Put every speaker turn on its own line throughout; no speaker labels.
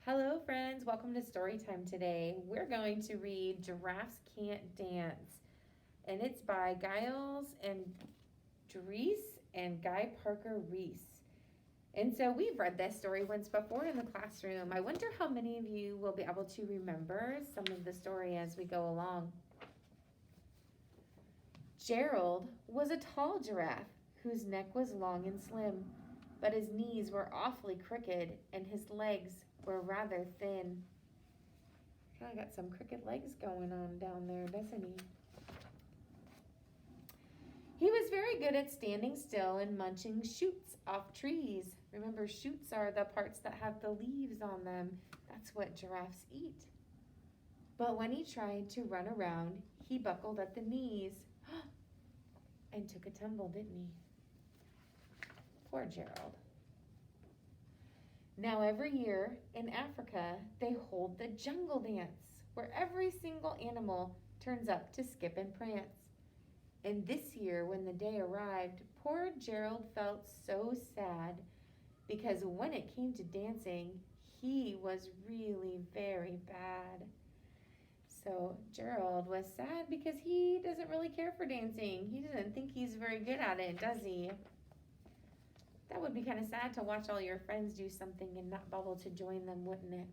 Hello, friends. Welcome to story time today. We're going to read Giraffes Can't Dance, and it's by Giles and Dries and Guy Parker Reese. And so we've read this story once before in the classroom. I wonder how many of you will be able to remember some of the story as we go along. Gerald was a tall giraffe whose neck was long and slim, but his knees were awfully crooked and his legs were rather thin. Kind of got some crooked legs going on down there, doesn't he? He was very good at standing still and munching shoots off trees. Remember, shoots are the parts that have the leaves on them. That's what giraffes eat. But when he tried to run around, he buckled at the knees and took a tumble, didn't he? Poor Gerald. Now every year in Africa, they hold the jungle dance, where every single animal turns up to skip and prance. And this year, when the day arrived, poor Gerald felt so sad because when it came to dancing, he was really very bad. So Gerald was sad because he doesn't really care for dancing. He doesn't think he's very good at it, does he? That would be kind of sad to watch all your friends do something and not be able to join them, wouldn't it?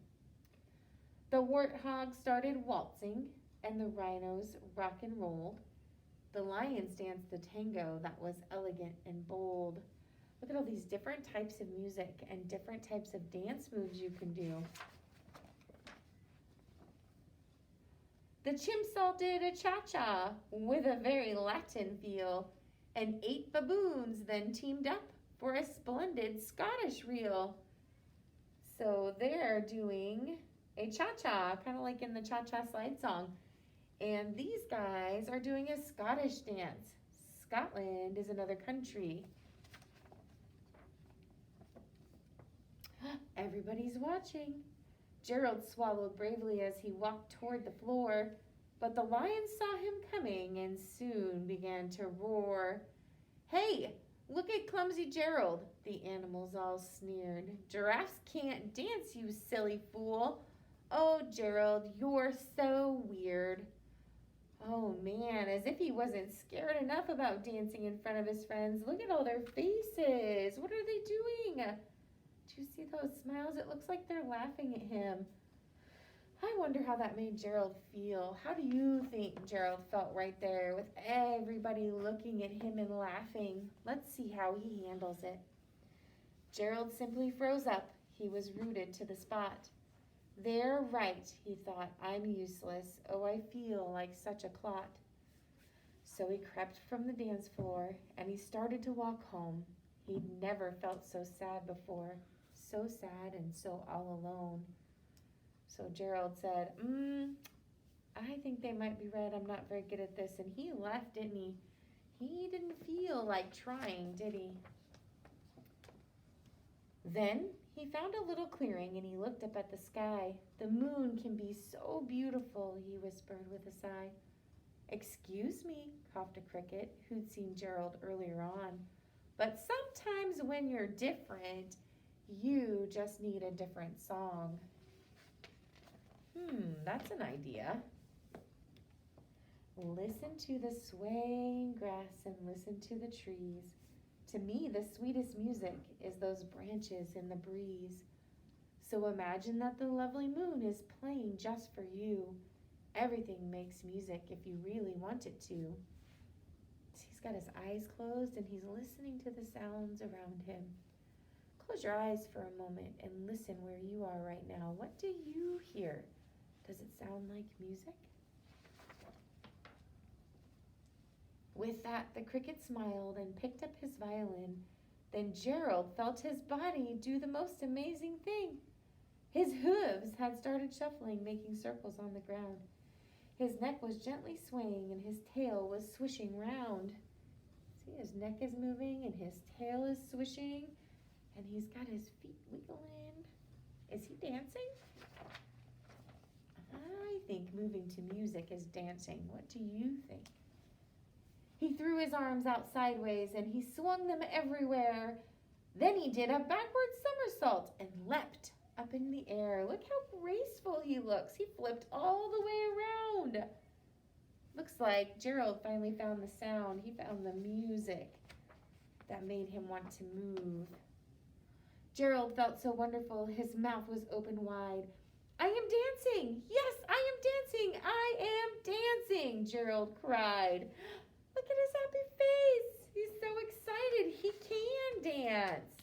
The warthog started waltzing and the rhinos rock and rolled. The lions danced the tango that was elegant and bold. Look at all these different types of music and different types of dance moves you can do. The chimps all did a cha-cha with a very Latin feel, and 8 baboons then teamed up for a splendid Scottish reel. So they're doing a cha-cha, kind of like in the cha-cha slide song. And these guys are doing a Scottish dance. Scotland is another country. Everybody's watching. Gerald swallowed bravely as he walked toward the floor, but the lions saw him coming and soon began to roar. "Hey, look at clumsy Gerald," the animals all sneered. "Giraffes can't dance, you silly fool. Oh, Gerald, you're so weird." Oh man, as if he wasn't scared enough about dancing in front of his friends. Look at all their faces. What are they doing? Do you see those smiles? It looks like they're laughing at him. I wonder how that made Gerald feel. How do you think Gerald felt right there with everybody looking at him and laughing? Let's see how he handles it. Gerald simply froze up. He was rooted to the spot. "They're right," he thought. "I'm useless. Oh, I feel like such a clot." So he crept from the dance floor and he started to walk home. He'd never felt so sad before. So sad and so all alone. So Gerald said, I think they might be right. I'm not very good at this. And he left, didn't he? He didn't feel like trying, did he? Then he found a little clearing and he looked up at the sky. "The moon can be so beautiful," he whispered with a sigh. "Excuse me," coughed a cricket who'd seen Gerald earlier on. "But sometimes when you're different, you just need a different song." That's an idea. Listen to the swaying grass and listen to the trees. To me, the sweetest music is those branches in the breeze. So imagine that the lovely moon is playing just for you. Everything makes music if you really want it to. He's got his eyes closed and he's listening to the sounds around him. Close your eyes for a moment and listen where you are right now. What do you hear? Does it sound like music? With that, the cricket smiled and picked up his violin. Then Gerald felt his body do the most amazing thing. His hooves had started shuffling, making circles on the ground. His neck was gently swaying and his tail was swishing round. See, his neck is moving and his tail is swishing and he's got his feet wiggling. Is he dancing? I think moving to music is dancing. What do you think? He threw his arms out sideways and he swung them everywhere. Then he did a backward somersault and leapt up up in the air. Look how graceful he looks. He flipped all the way around. Looks like Gerald finally found the sound. He found the music that made him want to move. Gerald felt so wonderful. His mouth was open wide. I am dancing. Yes, I am dancing. I am dancing, Gerald cried. Look at his happy face. He's so excited. He can dance.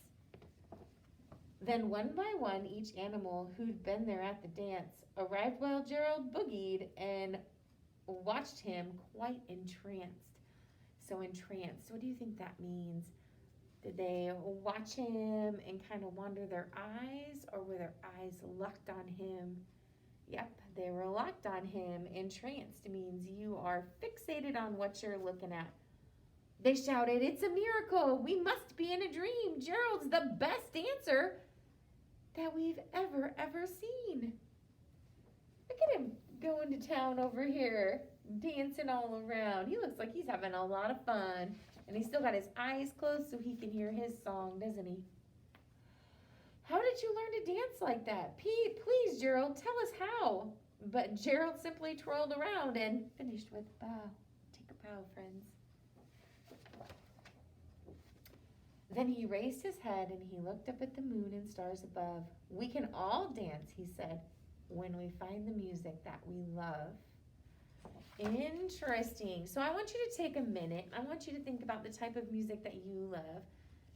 Then one by one, each animal who'd been there at the dance arrived while Gerald boogied and watched him quite entranced. So entranced, what do you think that means? Did they watch him and kind of wander their eyes, or were their eyes locked on him? Yep, they were locked on him. Entranced means you are fixated on what you're looking at. They shouted, it's a miracle. We must be in a dream. Gerald's the best dancer that we've ever seen. Look at him going to town over here, dancing all around. He looks like he's having a lot of fun. And he's still got his eyes closed so he can hear his song, doesn't he? How did you learn to dance like that? Please, Gerald, tell us how. But Gerald simply twirled around and finished with a bow. Take a bow, friends. Then he raised his head and he looked up at the moon and stars above. We can all dance, he said, when we find the music that we love. Interesting. So I want you to take a minute. I want you to think about the type of music that you love.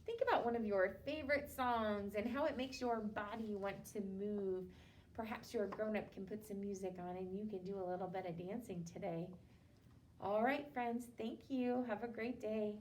Think about one of your favorite songs and how it makes your body want to move. Perhaps your grown-up can put some music on and you can do a little bit of dancing today. All right, friends. Thank you. Have a great day.